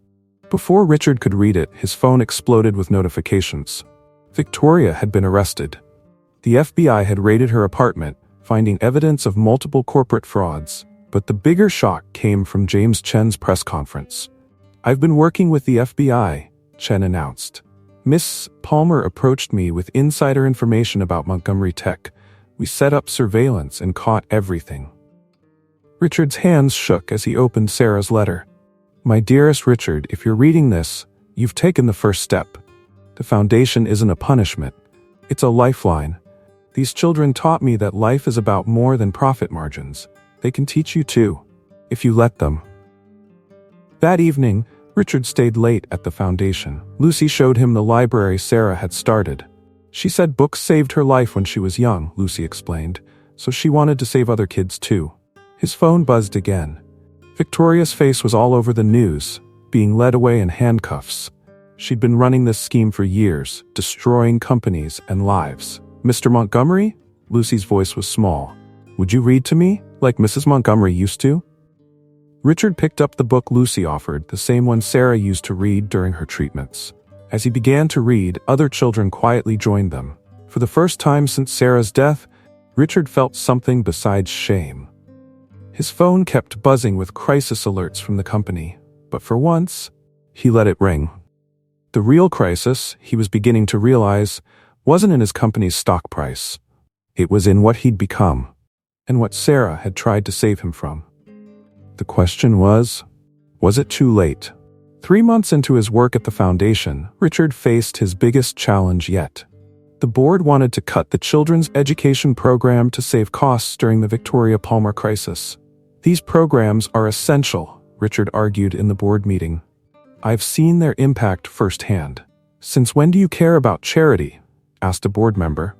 Speaker 1: Before Richard could read it, his phone exploded with notifications. Victoria had been arrested. The FBI had raided her apartment, finding evidence of multiple corporate frauds. But the bigger shock came from James Chen's press conference. "I've been working with the FBI," Chen announced. "Miss Palmer approached me with insider information about Montgomery Tech. We set up surveillance and caught everything." Richard's hands shook as he opened Sarah's letter. "My dearest Richard, if you're reading this, you've taken the first step. The foundation isn't a punishment. It's a lifeline. These children taught me that life is about more than profit margins. They can teach you too, if you let them." That evening, Richard stayed late at the foundation. Lucy showed him the library Sarah had started. "She said books saved her life when she was young," Lucy explained, "so she wanted to save other kids too." His phone buzzed again. Victoria's face was all over the news, being led away in handcuffs. She'd been running this scheme for years, destroying companies and lives. "Mr. Montgomery?" Lucy's voice was small. "Would you read to me, like Mrs. Montgomery used to?" Richard picked up the book Lucy offered, the same one Sarah used to read during her treatments. As he began to read, other children quietly joined them. For the first time since Sarah's death, Richard felt something besides shame. His phone kept buzzing with crisis alerts from the company, but for once, he let it ring. The real crisis, he was beginning to realize, wasn't in his company's stock price. It was in what he'd become, and what Sarah had tried to save him from. The question was it too late? 3 months into his work at the foundation, Richard faced his biggest challenge yet. The board wanted to cut the children's education program to save costs during the Victoria Palmer crisis. "These programs are essential," Richard argued in the board meeting. "I've seen their impact firsthand." "Since when do you care about charity?" asked a board member.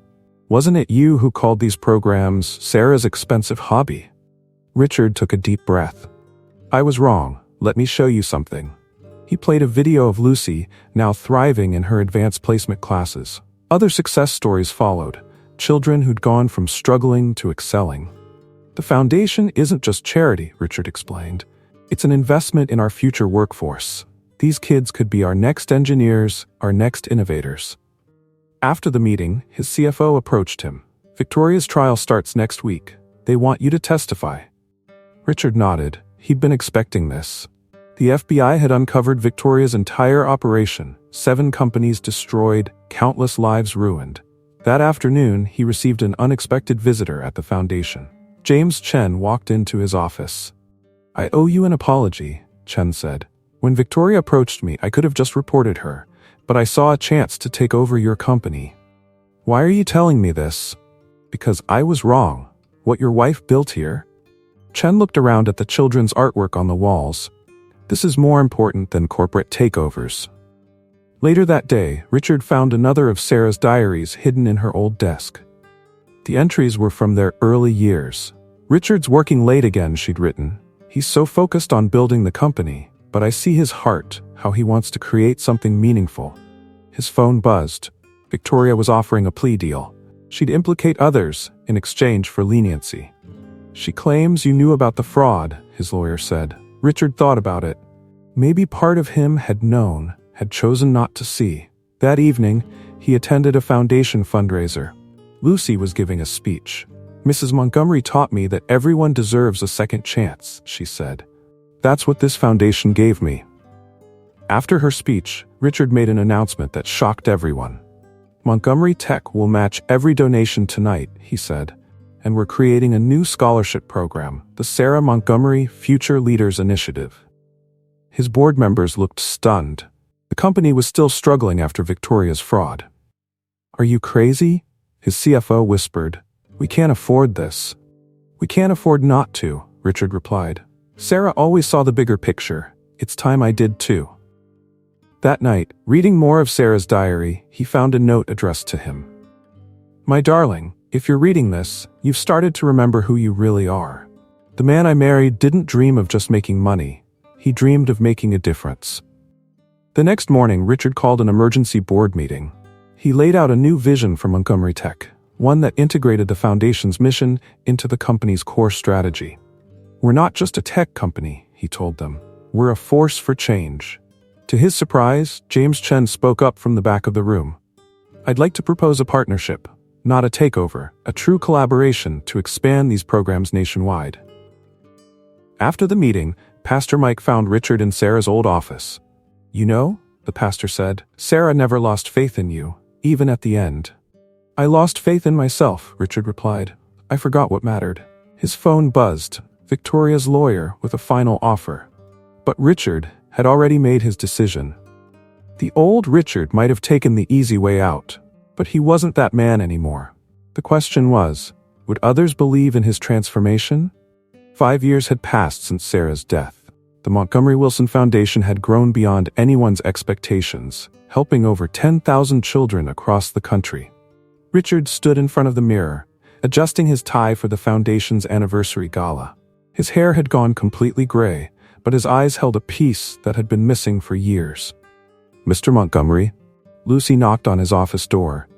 Speaker 1: "Wasn't it you who called these programs Sarah's expensive hobby?" Richard took a deep breath. "I was wrong. Let me show you something." He played a video of Lucy, now thriving in her advanced placement classes. Other success stories followed, children who'd gone from struggling to excelling. "The foundation isn't just charity," Richard explained. "It's an investment in our future workforce. These kids could be our next engineers, our next innovators." After the meeting, his CFO approached him. "Victoria's trial starts next week. They want you to testify." Richard nodded. He'd been expecting this. The FBI had uncovered Victoria's entire operation, 7 companies destroyed, countless lives ruined. That afternoon, he received an unexpected visitor at the foundation. James Chen walked into his office. "I owe you an apology," Chen said. "When Victoria approached me, I could have just reported her, but I saw a chance to take over your company." "Why are you telling me this?" "Because I was wrong. What your wife built here?" Chen looked around at the children's artwork on the walls. "This is more important than corporate takeovers." Later that day, Richard found another of Sarah's diaries hidden in her old desk. The entries were from their early years. "Richard's working late again," she'd written. "He's so focused on building the company, but I see his heart, how he wants to create something meaningful." His phone buzzed. Victoria was offering a plea deal. She'd implicate others in exchange for leniency. "She claims you knew about the fraud," his lawyer said. Richard thought about it. Maybe part of him had known, had chosen not to see. That evening, he attended a foundation fundraiser. Lucy was giving a speech. "Mrs. Montgomery taught me that everyone deserves a second chance," she said. "That's what this foundation gave me." After her speech, Richard made an announcement that shocked everyone. "Montgomery Tech will match every donation tonight," he said, "and we're creating a new scholarship program, the Sarah Montgomery Future Leaders Initiative." His board members looked stunned. The company was still struggling after Victoria's fraud. "Are you crazy?" his CFO whispered. "We can't afford this." "We can't afford not to," Richard replied. "Sarah always saw the bigger picture. It's time I did too." That night, reading more of Sarah's diary, he found a note addressed to him. "My darling, if you're reading this, you've started to remember who you really are. The man I married didn't dream of just making money. He dreamed of making a difference." The next morning, Richard called an emergency board meeting. He laid out a new vision for Montgomery Tech, one that integrated the foundation's mission into the company's core strategy. "We're not just a tech company," he told them. "We're a force for change." To his surprise, James Chen spoke up from the back of the room. "I'd like to propose a partnership, not a takeover, a true collaboration to expand these programs nationwide." After the meeting, Pastor Mike found Richard in Sarah's old office. "You know," the pastor said, "Sarah never lost faith in you, even at the end." "I lost faith in myself," Richard replied. "I forgot what mattered." His phone buzzed, Victoria's lawyer with a final offer. But Richard had already made his decision. The old Richard might have taken the easy way out, but he wasn't that man anymore. The question was, would others believe in his transformation? 5 years had passed since Sarah's death. The Montgomery Wilson Foundation had grown beyond anyone's expectations, helping over 10,000 children across the country. Richard stood in front of the mirror, adjusting his tie for the foundation's anniversary gala. His hair had gone completely gray, but his eyes held a peace that had been missing for years. "Mr. Montgomery?" Lucy knocked on his office door.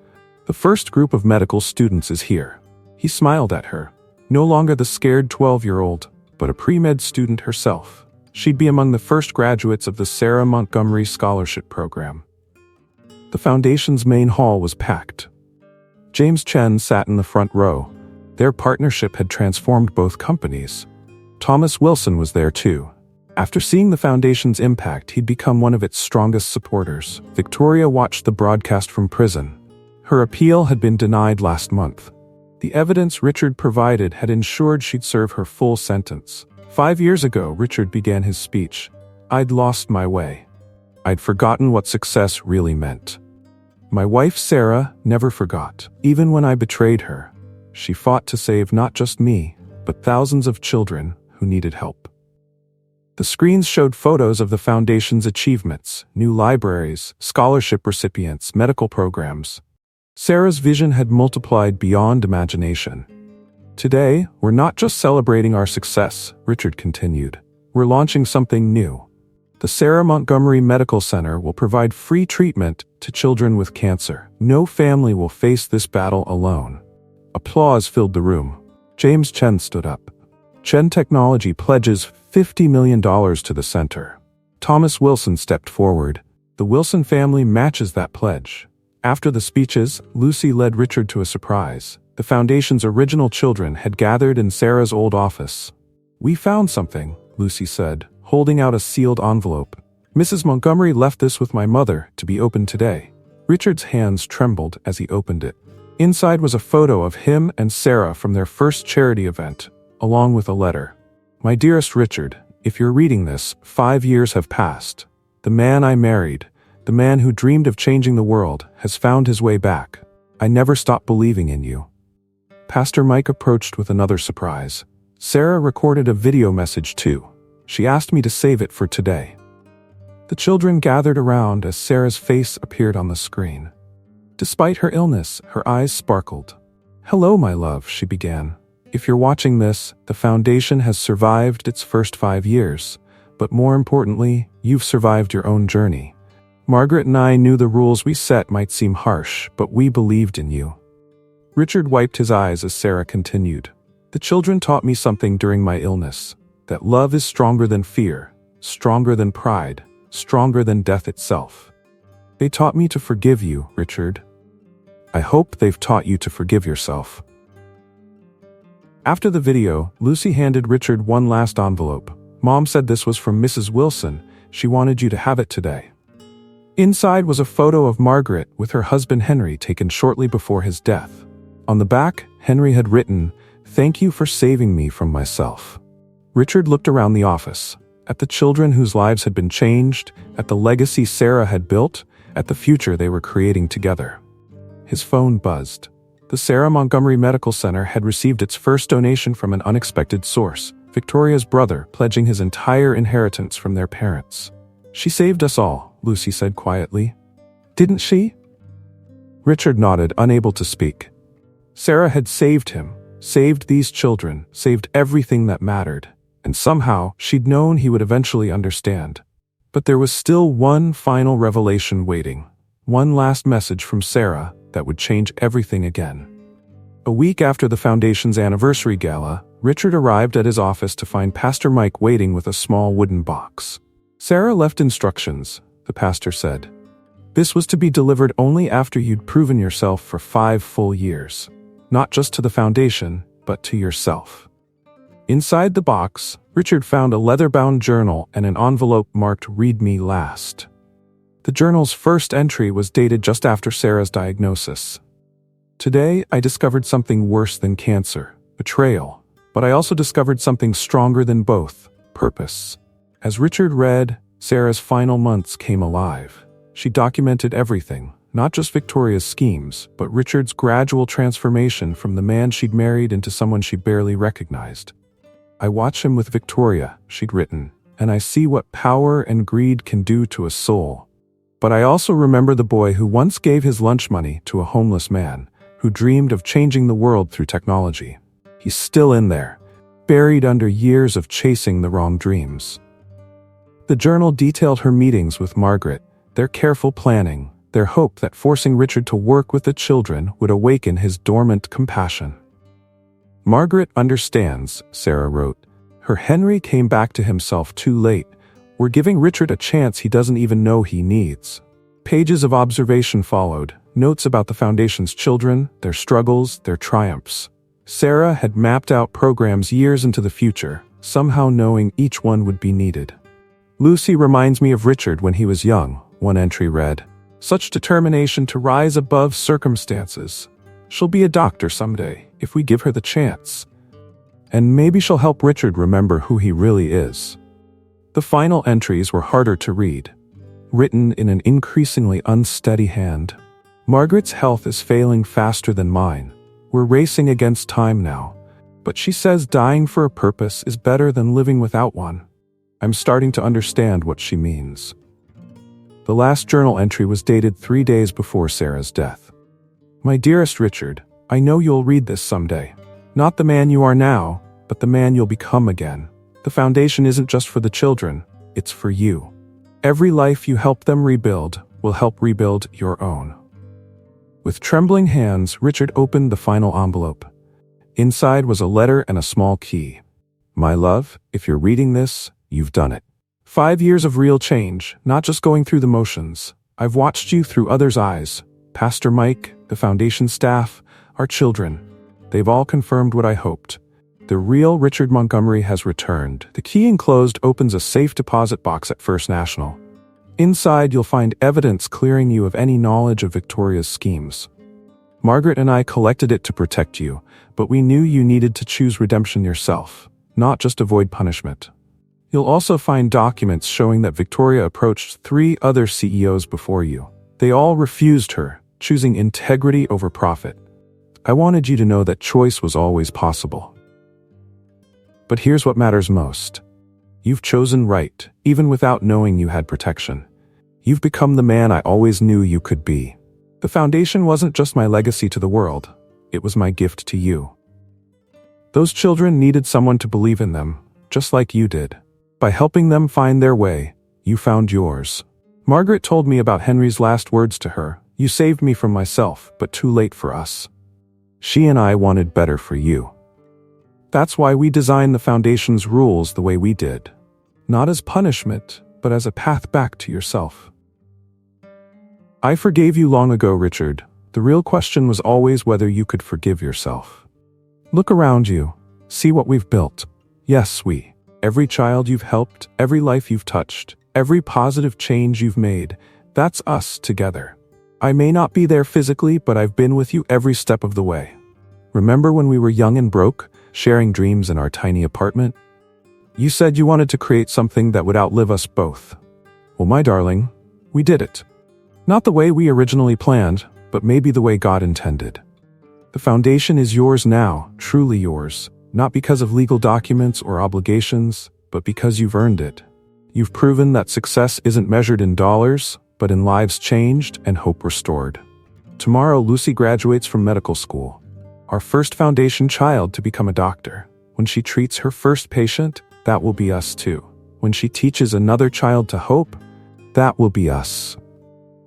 Speaker 1: "The first group of medical students is here." He smiled at her. No longer the scared 12-year-old, but a pre-med student herself. She'd be among the first graduates of the Sarah Montgomery Scholarship Program. The foundation's main hall was packed. James Chen sat in the front row. Their partnership had transformed both companies. Thomas Wilson was there too. After seeing the foundation's impact, he'd become one of its strongest supporters. Victoria watched the broadcast from prison. Her appeal had been denied last month. The evidence Richard provided had ensured she'd serve her full sentence. 5 years ago, Richard began his speech. "I'd lost my way. I'd forgotten what success really meant. My wife, Sarah, never forgot. Even when I betrayed her, she fought to save not just me, but thousands of children who needed help." The screens showed photos of the foundation's achievements, new libraries, scholarship recipients, medical programs. Sarah's vision had multiplied beyond imagination. "Today, we're not just celebrating our success," Richard continued. "We're launching something new. The Sarah Montgomery Medical Center will provide free treatment to children with cancer. No family will face this battle alone." Applause filled the room. James Chen stood up. "Chen Technology pledges $50 million to the center." Thomas Wilson stepped forward. "The Wilson family matches that pledge." After the speeches, Lucy led Richard to a surprise. The foundation's original children had gathered in Sarah's old office. "We found something," Lucy said, holding out a sealed envelope. "Mrs. Montgomery left this with my mother to be opened today." Richard's hands trembled as he opened it. Inside was a photo of him and Sarah from their first charity event, along with a letter. "My dearest Richard, if you're reading this, 5 years have passed. The man I married, the man who dreamed of changing the world, has found his way back. I never stopped believing in you." Pastor Mike approached with another surprise. "Sarah recorded a video message too. She asked me to save it for today." The children gathered around as Sarah's face appeared on the screen. Despite her illness, her eyes sparkled. "Hello, my love," she began. If you're watching this, the foundation has survived its first 5 years. But more importantly, you've survived your own journey. Margaret and I knew the rules we set might seem harsh, but we believed in you. Richard wiped his eyes as Sarah continued. The children taught me something during my illness, that love is stronger than fear, stronger than pride, stronger than death itself. They taught me to forgive you, Richard. I hope they've taught you to forgive yourself. After the video, Lucy handed Richard one last envelope. Mom said this was from Mrs. Wilson. She wanted you to have it today. Inside was a photo of Margaret with her husband Henry taken shortly before his death. On the back, Henry had written, "Thank you for saving me from myself." Richard looked around the office, at the children whose lives had been changed, at the legacy Sarah had built, at the future they were creating together. His phone buzzed. The Sarah Montgomery Medical Center had received its first donation from an unexpected source, Victoria's brother pledging his entire inheritance from their parents. "She saved us all," Lucy said quietly. "Didn't she?" Richard nodded, unable to speak. Sarah had saved him, saved these children, saved everything that mattered, and somehow she'd known he would eventually understand. But there was still one final revelation waiting, one last message from Sarah that would change everything again. A week after the Foundation's anniversary gala, Richard arrived at his office to find Pastor Mike waiting with a small wooden box. "Sarah left instructions," the pastor said. "This was to be delivered only after you'd proven yourself for 5 full years. Not just to the Foundation, but to yourself." Inside the box, Richard found a leather-bound journal and an envelope marked "Read Me Last." The journal's first entry was dated just after Sarah's diagnosis. "Today, I discovered something worse than cancer, betrayal, but I also discovered something stronger than both, purpose." As Richard read, Sarah's final months came alive. She documented everything, not just Victoria's schemes, but Richard's gradual transformation from the man she'd married into someone she barely recognized. "I watch him with Victoria," she'd written, "and I see what power and greed can do to a soul. But I also remember the boy who once gave his lunch money to a homeless man, who dreamed of changing the world through technology. He's still in there, buried under years of chasing the wrong dreams." The journal detailed her meetings with Margaret, their careful planning, their hope that forcing Richard to work with the children would awaken his dormant compassion. "Margaret understands," Sarah wrote. "Her Henry came back to himself too late. We're giving Richard a chance he doesn't even know he needs." Pages of observation followed, notes about the Foundation's children, their struggles, their triumphs. Sarah had mapped out programs years into the future, somehow knowing each one would be needed. "Lucy reminds me of Richard when he was young," one entry read. "Such determination to rise above circumstances. She'll be a doctor someday, if we give her the chance. And maybe she'll help Richard remember who he really is." The final entries were harder to read, written in an increasingly unsteady hand. "Margaret's health is failing faster than mine. We're racing against time now. But she says dying for a purpose is better than living without one. I'm starting to understand what she means." The last journal entry was dated 3 days before Sarah's death. "My dearest Richard, I know you'll read this someday. Not the man you are now, but the man you'll become again. The Foundation isn't just for the children, it's for you. Every life you help them rebuild will help rebuild your own." With trembling hands, Richard opened the final envelope. Inside was a letter and a small key. "My love, if you're reading this, you've done it. 5 years of real change, not just going through the motions. I've watched you through others' eyes. Pastor Mike, the Foundation staff, our children. They've all confirmed what I hoped. The real Richard Montgomery has returned." The key enclosed opens a safe deposit box at First National. Inside, you'll find evidence clearing you of any knowledge of Victoria's schemes. Margaret and I collected it to protect you, but we knew you needed to choose redemption yourself, not just avoid punishment. You'll also find documents showing that Victoria approached 3 other CEOs before you. They all refused her, choosing integrity over profit. I wanted you to know that choice was always possible. But here's what matters most. You've chosen right, even without knowing you had protection. You've become the man I always knew you could be. The Foundation wasn't just my legacy to the world, it was my gift to you. Those children needed someone to believe in them, just like you did. By helping them find their way, you found yours. Margaret told me about Henry's last words to her. You saved me from myself, but too late for us. She and I wanted better for you. That's why we designed the Foundation's rules the way we did. Not as punishment, but as a path back to yourself. I forgave you long ago, Richard. The real question was always whether you could forgive yourself. Look around you. See what we've built. Yes, we. Every child you've helped, every life you've touched, every positive change you've made, that's us together. I may not be there physically, but I've been with you every step of the way. Remember when we were young and broke, sharing dreams in our tiny apartment? You said you wanted to create something that would outlive us both. Well, my darling, we did it. Not the way we originally planned, but maybe the way God intended. The Foundation is yours now, truly yours, not because of legal documents or obligations, but because you've earned it. You've proven that success isn't measured in dollars, but in lives changed and hope restored. Tomorrow, Lucy graduates from medical school, our first Foundation child to become a doctor. When she treats her first patient, that will be us too. When she teaches another child to hope, that will be us.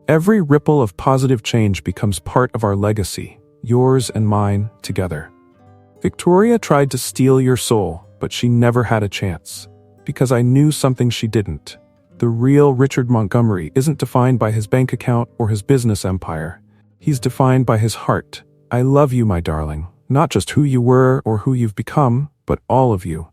Speaker 1: Every ripple of positive change becomes part of our legacy, yours and mine together. Victoria tried to steal your soul, but she never had a chance. Because I knew something she didn't. The real Richard Montgomery isn't defined by his bank account or his business empire. He's defined by his heart. I love you, my darling. Not just who you were or who you've become, but all of you.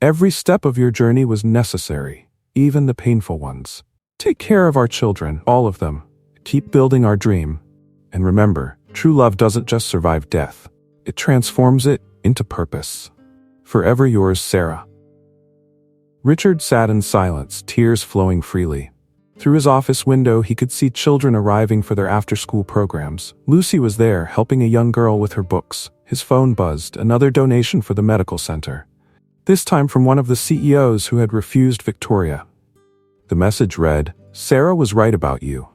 Speaker 1: Every step of your journey was necessary, even the painful ones. Take care of our children, all of them. Keep building our dream. And remember, true love doesn't just survive death. It transforms it into purpose. Forever yours, Sarah. Richard sat in silence, tears flowing freely. Through his office window, he could see children arriving for their after-school programs. Lucy was there, helping a young girl with her books. His phone buzzed, another donation for the medical center. This time from one of the CEOs who had refused Victoria. The message read, "Sarah was right about you."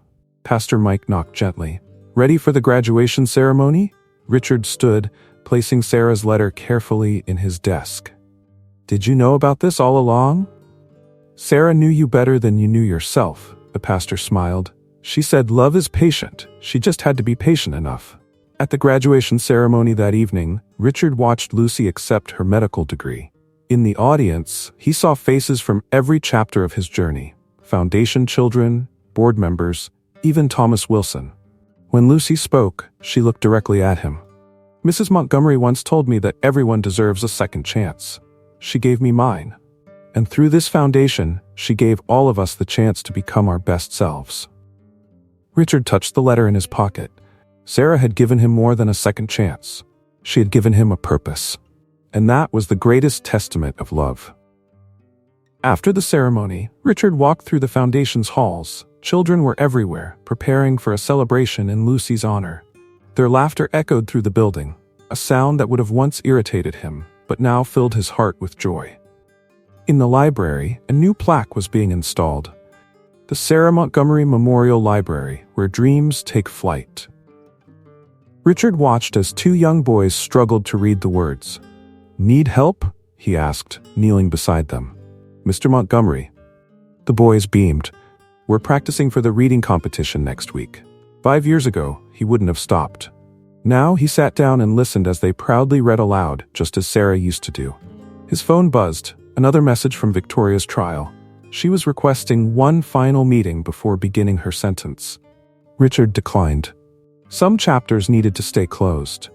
Speaker 1: Pastor Mike knocked gently. "Ready for the graduation ceremony?" Richard stood, placing Sarah's letter carefully in his desk. "Did you know about this all along?" "Sarah knew you better than you knew yourself," the pastor smiled. "She said love is patient. She just had to be patient enough." At the graduation ceremony that evening, Richard watched Lucy accept her medical degree. In the audience, he saw faces from every chapter of his journey. Foundation children, board members, even Thomas Wilson. When Lucy spoke, she looked directly at him. "Mrs. Montgomery once told me that everyone deserves a second chance. She gave me mine. And through this foundation, she gave all of us the chance to become our best selves." Richard touched the letter in his pocket. Sarah had given him more than a second chance. She had given him a purpose. And that was the greatest testament of love. After the ceremony, Richard walked through the Foundation's halls. Children were everywhere, preparing for a celebration in Lucy's honor. Their laughter echoed through the building, a sound that would have once irritated him, but now filled his heart with joy. In the library, a new plaque was being installed. The Sarah Montgomery Memorial Library, where dreams take flight. Richard watched as two young boys struggled to read the words. "Need help?" he asked, kneeling beside them. "Mr. Montgomery." The boys beamed. "We're practicing for the reading competition next week." 5 years ago, he wouldn't have stopped. Now he sat down and listened as they proudly read aloud, just as Sarah used to do. His phone buzzed, another message from Victoria's trial. She was requesting one final meeting before beginning her sentence. Richard declined. Some chapters needed to stay closed.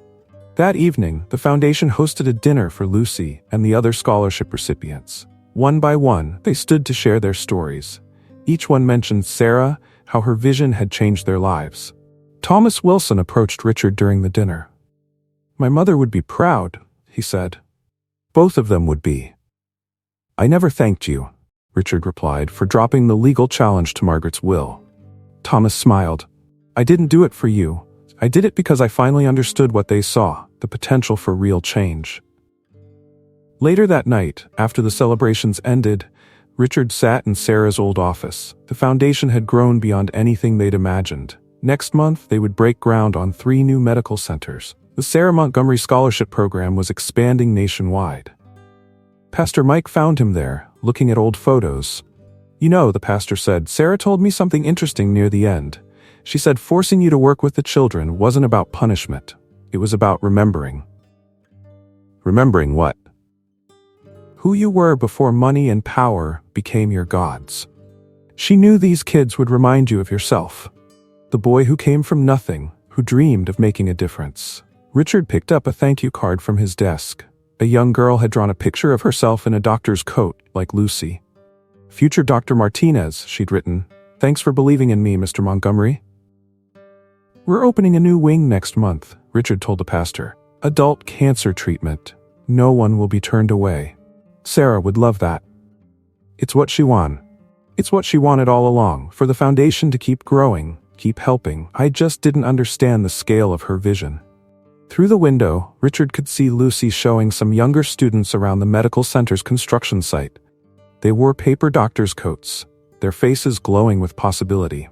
Speaker 1: That evening, the Foundation hosted a dinner for Lucy and the other scholarship recipients. One by one, they stood to share their stories. Each one mentioned Sarah, how her vision had changed their lives. Thomas Wilson approached Richard during the dinner. "My mother would be proud," he said. "Both of them would be." "I never thanked you," Richard replied, "for dropping the legal challenge to Margaret's will." Thomas smiled. "I didn't do it for you. I did it because I finally understood what they saw, the potential for real change." Later that night, after the celebrations ended, Richard sat in Sarah's old office. The Foundation had grown beyond anything they'd imagined. Next month, they would break ground on 3 new medical centers. The Sarah Montgomery Scholarship Program was expanding nationwide. Pastor Mike found him there, looking at old photos. "You know," the pastor said, "Sarah told me something interesting near the end. She said forcing you to work with the children wasn't about punishment. It was about remembering." Remembering what? Who you were before money and power became your gods. She knew these kids would remind you of yourself. The boy who came from nothing, who dreamed of making a difference. Richard picked up a thank you card from his desk. A young girl had drawn a picture of herself in a doctor's coat, like Lucy. "Future Dr. Martinez," she'd written. "Thanks for believing in me, Mr. Montgomery." "We're opening a new wing next month," Richard told the pastor. "Adult cancer treatment. No one will be turned away. Sarah would love that." It's what she wanted. It's what she wanted all along, for the foundation to keep growing, keep helping. I just didn't understand the scale of her vision. Through the window, Richard could see Lucy showing some younger students around the medical center's construction site. They wore paper doctor's coats, their faces glowing with possibility.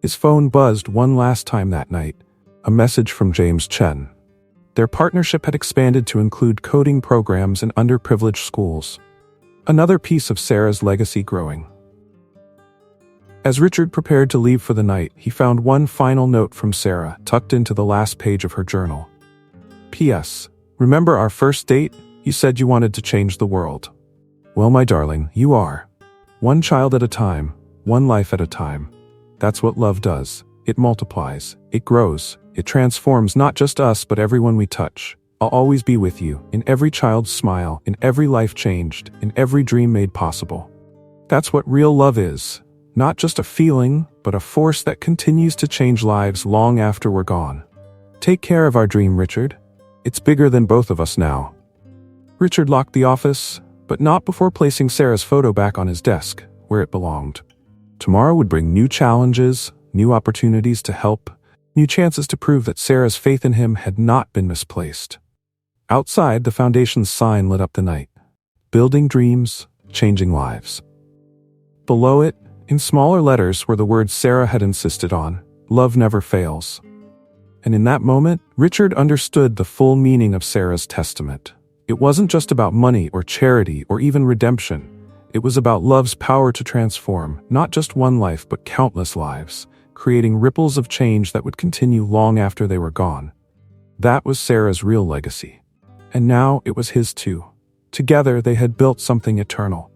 Speaker 1: His phone buzzed one last time that night, a message from James Chen. Their partnership had expanded to include coding programs in underprivileged schools. Another piece of Sarah's legacy growing. As Richard prepared to leave for the night, he found one final note from Sarah tucked into the last page of her journal. "P.S. Remember our first date? You said you wanted to change the world. Well, my darling, you are. One child at a time, one life at a time. That's what love does. It multiplies, it grows, it transforms not just us but everyone we touch. I'll always be with you, in every child's smile, in every life changed, in every dream made possible. That's what real love is. Not just a feeling, but a force that continues to change lives long after we're gone. Take care of our dream, Richard. It's bigger than both of us now." Richard locked the office, but not before placing Sarah's photo back on his desk, where it belonged. Tomorrow would bring new challenges, new opportunities to help, new chances to prove that Sarah's faith in him had not been misplaced. Outside, the foundation's sign lit up the night. Building dreams, changing lives. Below it, in smaller letters, were the words Sarah had insisted on: "Love never fails." And in that moment, Richard understood the full meaning of Sarah's testament. It wasn't just about money or charity or even redemption. It was about love's power to transform, not just one life but countless lives, creating ripples of change that would continue long after they were gone. That was Sarah's real legacy. And now it was his too. Together they had built something eternal.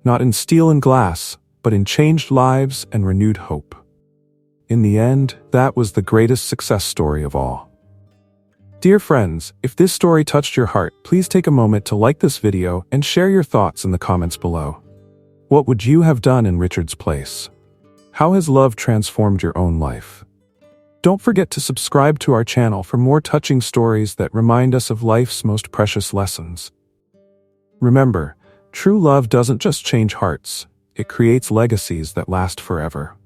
Speaker 1: Not in steel and glass, but in changed lives and renewed hope. In the end, that was the greatest success story of all. Dear friends, if this story touched your heart, please take a moment to like this video and share your thoughts in the comments below. What would you have done in Richard's place? How has love transformed your own life? Don't forget to subscribe to our channel for more touching stories that remind us of life's most precious lessons. Remember, true love doesn't just change hearts, it creates legacies that last forever.